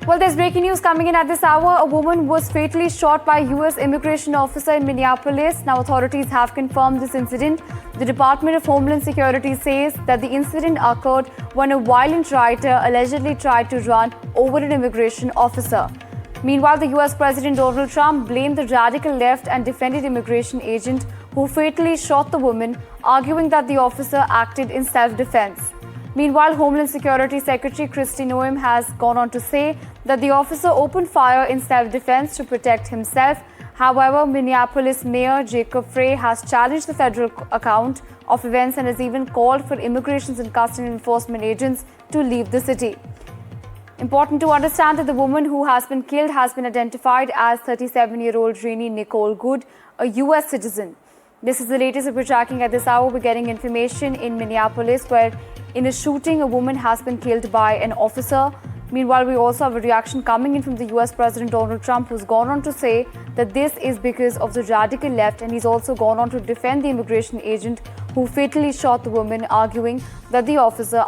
Well, there's breaking news coming in at this hour. A woman was fatally shot by a U.S. immigration officer in Minneapolis. Now, authorities have confirmed this incident. The Department of Homeland Security says that the incident occurred when a violent rioter allegedly tried to run over an immigration officer. Meanwhile, the U.S. President Donald Trump blamed the radical left and defended immigration agent who fatally shot the woman, arguing that the officer acted in self-defense. Meanwhile, Homeland Security Secretary Kristi Noem has gone on to say that the officer opened fire in self-defense to protect himself. However, Minneapolis Mayor Jacob Frey has challenged the federal account of events and has even called for immigration and customs enforcement agents to leave the city. Important to understand that the woman who has been killed has been identified as 37-year-old Rainey Nicole Good, a U.S. citizen. This is the latest that we're tracking at this hour. We're getting information in Minneapolis where in a shooting, a woman has been killed by an officer. Meanwhile, we also have a reaction coming in from the U.S. President Donald Trump, who's gone on to say that this is because of the radical left, and he's also gone on to defend the immigration agent who fatally shot the woman, arguing that the officer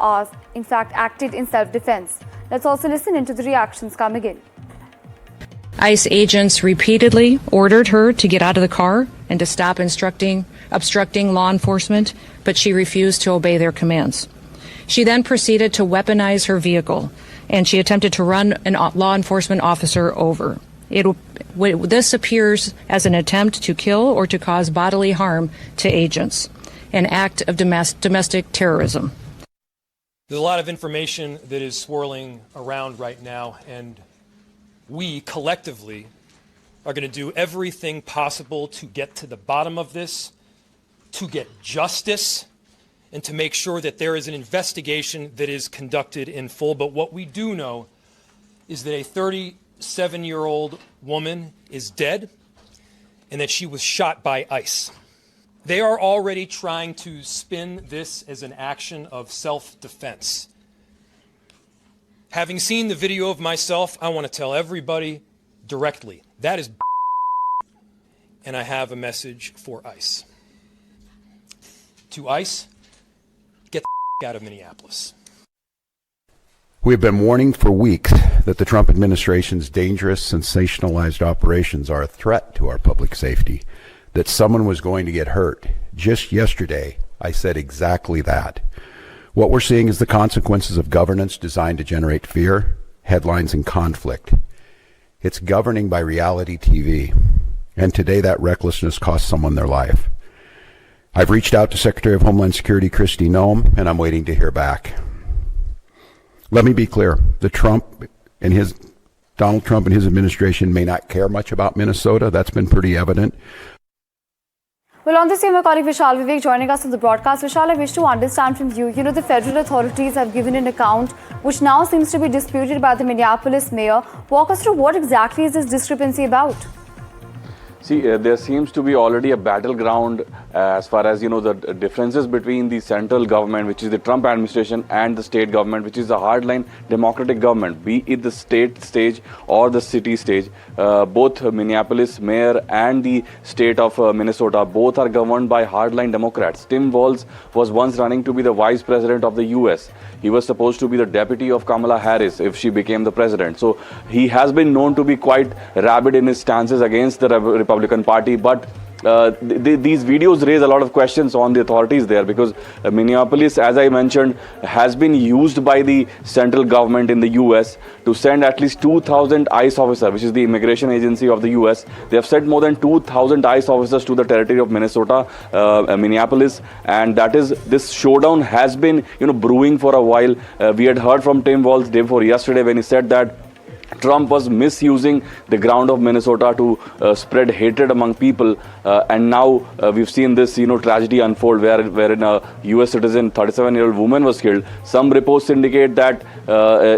in fact acted in self-defense. Let's also listen into the reactions coming in. ICE agents repeatedly ordered her to get out of the car and to stop obstructing law enforcement, but she refused to obey their commands. She then proceeded to weaponize her vehicle, and she attempted to run a law enforcement officer over. This appears as an attempt to kill or to cause bodily harm to agents, an act of domestic terrorism. There's a lot of information that is swirling around right now, and we collectively are going to do everything possible to get to the bottom of this, to get justice, and to make sure that there is an investigation that is conducted in full. But what we do know is that a 37-year-old woman is dead and that she was shot by ICE. They are already trying to spin this as an action of self-defense. Having seen the video of myself, I want to tell everybody directly, that is and I have a message for ICE. To ICE, get the out of Minneapolis. We have been warning for weeks that the Trump administration's dangerous, sensationalized operations are a threat to our public safety, that someone was going to get hurt. Just yesterday, I said exactly that. What we're seeing is the consequences of governance designed to generate fear, headlines, and conflict. It's governing by reality TV. And today that recklessness cost someone their life. I've reached out to Secretary of Homeland Security Kristi Noem, and I'm waiting to hear back. Let me be clear. Donald Trump and his administration may not care much about Minnesota. That's been pretty evident. Well, on this, my colleague Vishal Vivek joining us on the broadcast. Vishal, I wish to understand from you, the federal authorities have given an account which now seems to be disputed by the Minneapolis mayor. Walk us through what exactly is this discrepancy about? See, there seems to be already a battleground as far as, the differences between the central government, which is the Trump administration, and the state government, which is the hardline democratic government, be it the state stage or the city stage. Both Minneapolis mayor and the state of Minnesota, both are governed by hardline Democrats. Tim Walz was once running to be the vice president of the U.S. He was supposed to be the deputy of Kamala Harris if she became the president. So he has been known to be quite rabid in his stances against the Republican Party, but these videos raise a lot of questions on the authorities there, because Minneapolis, as I mentioned, has been used by the central government in the US to send at least 2,000 ICE officers, which is the immigration agency of the US. They have sent more than 2,000 ICE officers to the territory of Minnesota, Minneapolis, and this showdown has been brewing for a while. We had heard from Tim Walz day before yesterday when he said that Trump was misusing the ground of Minnesota to spread hatred among people, and now we've seen this tragedy unfold wherein a U.S. citizen, 37-year-old woman was killed. Some reports indicate that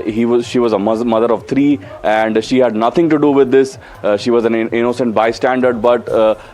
she was a mother of three and she had nothing to do with this. She was an innocent bystander, but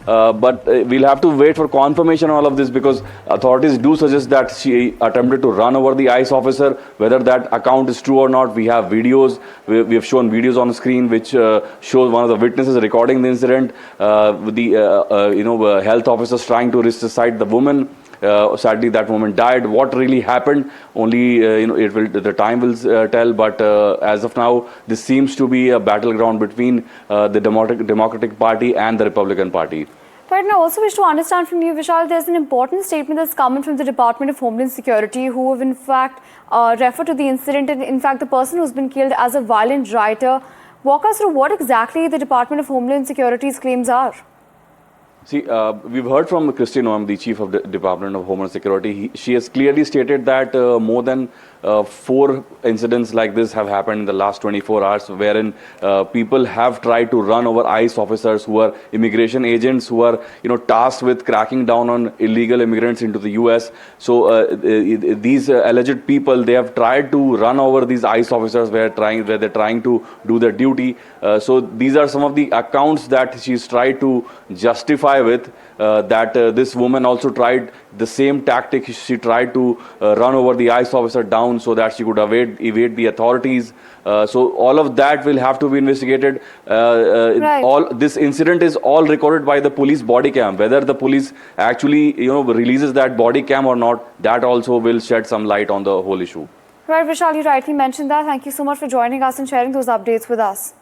we'll have to wait for confirmation on all of this, because authorities do suggest that she attempted to run over the ICE officer. Whether that account is true or not, we have videos. We have shown videos on the screen which shows one of the witnesses recording the incident, with the health officers trying to resuscitate the woman. sadly that woman died. What really happened? Only the time will tell. But as of now, this seems to be a battleground between the Democratic Party and the Republican Party. But I also wish to understand from you, Vishal, there's an important statement that's coming from the Department of Homeland Security, who have in fact referred to the incident and in fact the person who's been killed as a violent rioter. Walk us through what exactly the Department of Homeland Security's claims are. See, we've heard from Kristi Noem, the Chief of the Department of Homeland Security. She has clearly stated that more than 4 incidents like this have happened in the last 24 hours, wherein people have tried to run over ICE officers who are immigration agents who are, tasked with cracking down on illegal immigrants into the U.S. So these alleged people, they have tried to run over these ICE officers where they're trying to do their duty. So these are some of the accounts that she's tried to justify with. That this woman also tried the same tactic. She tried to run over the ICE officer down so that she could evade the authorities. So all of that will have to be investigated. Right. All this incident is all recorded by the police body cam. Whether the police actually releases that body cam or not, that also will shed some light on the whole issue. Right, Vishal, you rightly mentioned that. Thank you so much for joining us and sharing those updates with us.